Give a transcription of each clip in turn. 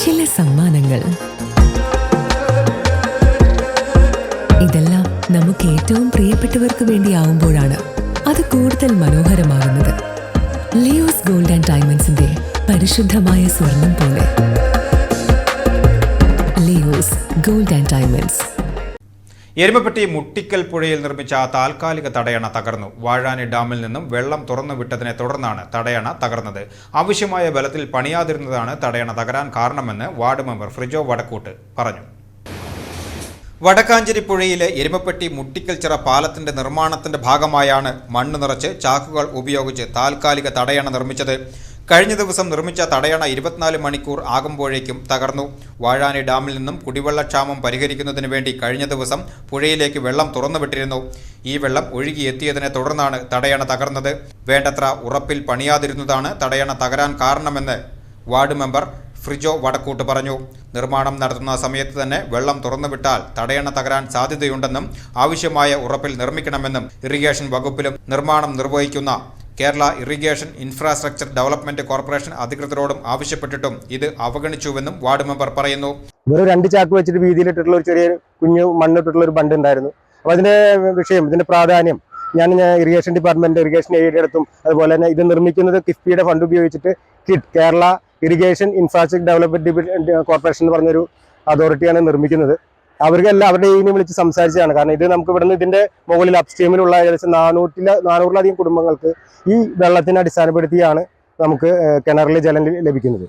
ചില സമ്മാനങ്ങൾ. ഇതെല്ലാം നമുക്ക് ഏറ്റവും പ്രിയപ്പെട്ടവർക്ക് വേണ്ടിയാവുമ്പോഴാണ് അത് കൂടുതൽ മനോഹരമാകുന്നത്. ലിയോസ് ഗോൾഡ് ആൻഡ് ഡയമണ്ട്സിന്റെ പരിശുദ്ധമായ സ്വർണം പോലെ. Leo's gold and diamonds. Erumapetty Muttikkal പുഴയിൽ നിർമ്മിച്ച താൽക്കാലിക തടയണ തകർന്നു. വാഴാനി ഡാമിൽ നിന്നും വെള്ളം തുറന്നുവിട്ടതിനെ തുടർന്നാണ് തടയണ തകർന്നത്. ആവശ്യമായ ബലത്തിൽ പണിയാതിരുന്നതാണ് തടയണ തകരാൻ കാരണമെന്ന് വാർഡ് മെമ്പർ ഫ്രിജോ വടക്കൂട്ട് പറഞ്ഞു. വടക്കാഞ്ചേരി പുഴയിലെ എരുമപ്പെട്ടി മുട്ടിക്കൽച്ചിറ പാലത്തിന്റെ നിർമ്മാണത്തിന്റെ ഭാഗമായാണ് മണ്ണ് നിറച്ച് ചാക്കുകൾ ഉപയോഗിച്ച് താൽക്കാലിക തടയണ നിർമ്മിച്ചത്. കഴിഞ്ഞ ദിവസം നിർമ്മിച്ച തടയണ 24 മണിക്കൂർ ആകുമ്പോഴേക്കും തകർന്നു. വാഴാനി ഡാമിൽ നിന്നും കുടിവെള്ളക്ഷാമം പരിഹരിക്കുന്നതിന് വേണ്ടി കഴിഞ്ഞ ദിവസം പുഴയിലേക്ക് വെള്ളം തുറന്നുവിട്ടിരുന്നു. ഈ വെള്ളം ഒഴുകിയെത്തിയതിനെ തുടർന്നാണ് തടയണ തകർന്നത്. വേണ്ടത്ര ഉറപ്പിൽ പണിയാതിരുന്നതാണ് തടയണ തകരാൻ കാരണമെന്ന് വാർഡ് മെമ്പർ ഫ്രിജോ വടക്കൂട്ട് പറഞ്ഞു. നിർമ്മാണം നടത്തുന്ന സമയത്ത് തന്നെ വെള്ളം തുറന്നുവിട്ടാൽ തടയണ തകരാൻ സാധ്യതയുണ്ടെന്നും ആവശ്യമായ ഉറപ്പിൽ നിർമ്മിക്കണമെന്നും ഇറിഗേഷൻ വകുപ്പിലും നിർമ്മാണം നിർവഹിക്കുന്ന Kerala irrigation infrastructure development corporation അധികൃതരോടും ആവശ്യപ്പെട്ടിട്ടും ഇത് അവഗണിച്ചുവെന്നും വാർഡ് മെമ്പർ പറയുന്നു. ഒരു 2 ചാക്ക് വെച്ചിട്ട് വീതിയിലിട്ടുള്ള ഒരു ചെറിയ കുഞ്ഞു മണ്ണിട്ടുള്ള ഒരു ബണ്ട് ഉണ്ടായിരുന്നു. അപ്പോൾ അതിന്റെ വിഷയം, ഇതിന്റെ പ്രാധാന്യം ഞാൻ ഇറിഗേഷൻ ഡിപ്പാർട്ട്മെന്റ്, ഇറിഗേഷൻ ഏരിയയുടെ അടുത്തും അതുപോലെ തന്നെ ഇത് നിർമ്മിക്കുന്നത് കിഫ്ബിയുടെ ഫണ്ട് ഉപയോഗിച്ചിട്ട് Kerala irrigation infrastructure development corporation എന്ന് പറഞ്ഞൊരു അതോറിറ്റിയാണ് നിർമ്മിക്കുന്നത്. അവർക്കെല്ലാം അവരുടെ ഇതിനെ വിളിച്ച് സംസാരിച്ചതാണ്. കാരണം ഇത് നമുക്ക് ഇവിടുന്ന് ഇതിന്റെ മുകളിൽ അപ്സ്ട്രീമിലുള്ള ഏകദേശം 400-ലധികം കുടുംബങ്ങൾക്ക് ഈ വെള്ളത്തിനെ അടിസ്ഥാനപ്പെടുത്തിയാണ് നമുക്ക് കിണറിൽ ജലം ലഭിക്കുന്നത്.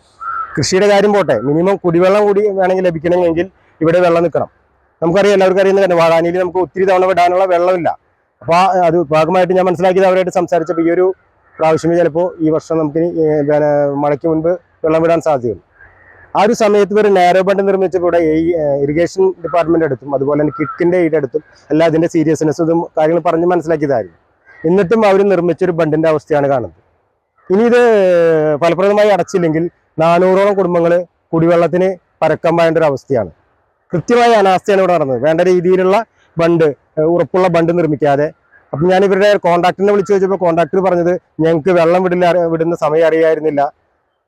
കൃഷിയുടെ കാര്യം പോട്ടെ, മിനിമം കുടിവെള്ളം കൂടി വേണമെങ്കിൽ ലഭിക്കണമെങ്കിൽ ഇവിടെ വെള്ളം നിൽക്കണം. നമുക്കറിയാം, എല്ലാവർക്കും അറിയുന്ന കാര്യം, വാഴാനിയിൽ നമുക്ക് ഒത്തിരി തവണ വിടാനുള്ള വെള്ളമില്ല. അപ്പോൾ അത് ഭാഗമായിട്ട് ഞാൻ മനസ്സിലാക്കിയത് അവരായിട്ട് സംസാരിച്ചപ്പോൾ ഈ ഒരു പ്രാവശ്യമേ ചിലപ്പോൾ ഈ വർഷം നമുക്ക് മഴയ്ക്ക് മുൻപ് വെള്ളം വിടാൻ സാധ്യതയുണ്ട്. ആ ഒരു സമയത്ത് ഒരു നാരോ ബണ്ട് നിർമ്മിച്ചപ്പോൾ ഇവിടെ ഈ ഇറിഗേഷൻ ഡിപ്പാർട്ട്മെന്റ് അടുത്തും അതുപോലെ തന്നെ കിക്കിന്റെ അടുത്തും എല്ലാം അതിന്റെ സീരിയസ്നെസ് ഇതും കാര്യങ്ങൾ പറഞ്ഞ് മനസ്സിലാക്കിയതായിരുന്നു. എന്നിട്ടും അവർ നിർമ്മിച്ചൊരു ബണ്ടിന്റെ അവസ്ഥയാണ് കാണുന്നത്. ഇനി ഇത് ഫലപ്രദമായി അടച്ചില്ലെങ്കിൽ 400ഓളം കുടുംബങ്ങൾ കുടിവെള്ളത്തിന് പരക്കം പായേണ്ട ഒരു അവസ്ഥയാണ്. കൃത്യമായ അനാസ്ഥയാണ് ഇവിടെ നടന്നത്. വേണ്ട രീതിയിലുള്ള ബണ്ട്, ഉറപ്പുള്ള ബണ്ട് നിർമ്മിക്കാതെ. അപ്പം ഞാൻ ഇവരുടെ കോൺട്രാക്ടറിനെ വിളിച്ചു ചോദിച്ചപ്പോൾ കോൺട്രാക്ടർ പറഞ്ഞത് ഞങ്ങൾക്ക് വെള്ളം വിടുന്ന സമയം അറിയായിരുന്നില്ല,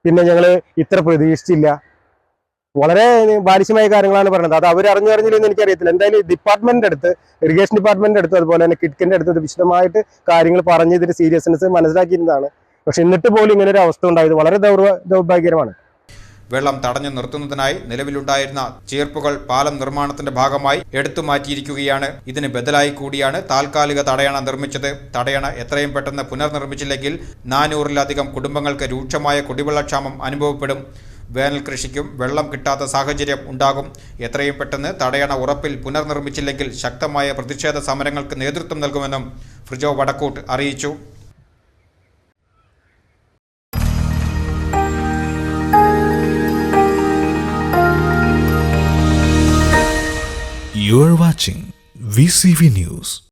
പിന്നെ ഞങ്ങൾ ഇത്ര പ്രതീക്ഷിച്ചില്ല. വളരെ ബാലിശമായ കാര്യങ്ങളാണ് പറയുന്നത്. അത് അവരറിഞ്ഞില്ലെന്ന് എനിക്കറിയത്തില്ല. എന്തായാലും ഡിപ്പാർട്ട്മെന്റിന്റെ അടുത്ത്, ഇറിഗേഷൻ ഡിപ്പാർട്ട്മെന്റിന്റെ അടുത്ത് അതുപോലെ തന്നെ കിഡ്കിന്റെ അടുത്ത് വിശദമായിട്ട് കാര്യങ്ങൾ പറഞ്ഞ് ഇതിന്റെ സീരിയസ്നെസ് മനസ്സിലാക്കിയിരുന്നതാണ്. പക്ഷെ എന്നിട്ട് പോലും ഇങ്ങനെ ഒരു അവസ്ഥ ഉണ്ടായത് വളരെ ദൗർഭാഗ്യകരമാണ്. വെള്ളം തടഞ്ഞു നിർത്തുന്നതിനായി നിലവിലുണ്ടായിരുന്ന ചീർപ്പുകൾ പാലം നിർമ്മാണത്തിന്റെ ഭാഗമായി എടുത്തു മാറ്റിയിരിക്കുകയാണ്. ഇതിന് ബദലായി കൂടിയാണ് താൽക്കാലിക തടയണ നിർമ്മിച്ചത്. തടയണ എത്രയും പെട്ടെന്ന് പുനർനിർമ്മിച്ചില്ലെങ്കിൽ 400-ലധികം കുടുംബങ്ങൾക്ക് രൂക്ഷമായ കുടിവെള്ളക്ഷാമം അനുഭവപ്പെടും. വേനൽ കൃഷിക്കും വെള്ളം കിട്ടാത്ത സാഹചര്യം ഉണ്ടാകും. എത്രയും പെട്ടെന്ന് തടയണ ഉറപ്പിൽ പുനർനിർമ്മിച്ചില്ലെങ്കിൽ ശക്തമായ പ്രതിഷേധ സമരങ്ങൾക്ക് നേതൃത്വം നൽകുമെന്നും ഫ്രിജോ വടക്കൂട്ട് അറിയിച്ചു. You are watching VCV News.